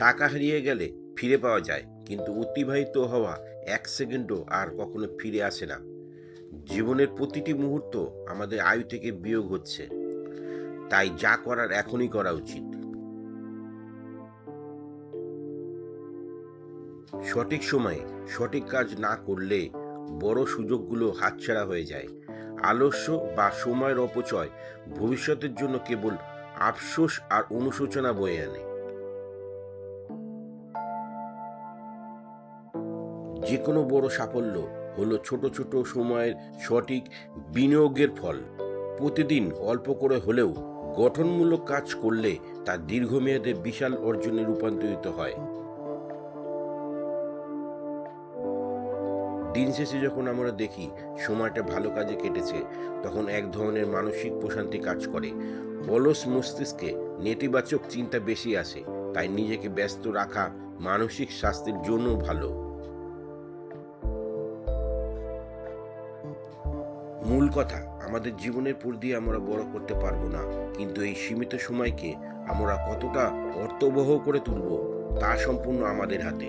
টাকা হারিয়ে গেলে ফিরে পাওয়া যায়, কিন্তু অতিবাহিত হওয়া 1 সেকেন্ডও আর কখনো ফিরে আসে না। জীবনের প্রতিটি মুহূর্ত আমাদের আয়ু থেকে বিয়োগ হচ্ছে, তাই যা করার এখনই করা উচিত। সঠিক সময়ে সঠিক কাজ না করলে বড় সুযোগগুলো হাতছাড়া হয়ে যায়। আলস্য বা সময়ের অপচয় ভবিষ্যতের জন্য কেবল আফসোস আর অনুশোচনা বয়ে আনে। যে কোনো বড় সাফল্য হলো ছোট ছোট সময়ের সঠিক বিনিয়োগের ফল। প্রতিদিন অল্প করে হলেও গঠনমূলক কাজ করলে তা দীর্ঘমেয়াদে বিশাল অর্জনে রূপান্তরিত হয়। দিন শেষে যখন আমরা দেখি সময়টা ভালো কাজে কেটেছে, তখন এক ধরনের মানসিক প্রশান্তি কাজ করে। অলস মস্তিষ্কে নেতিবাচক চিন্তা বেশি আসে, তাই নিজেকে ব্যস্ত রাখা মানসিক স্বাস্থ্যের জন্য ভালো। মূল কথা, আমাদের জীবনের পর দিয়ে আমরা বড় করতে পারবো না, কিন্তু এই সীমিত সময়কে আমরা কতটা অর্থবহ করে তুলব তা সম্পূর্ণ আমাদের হাতে।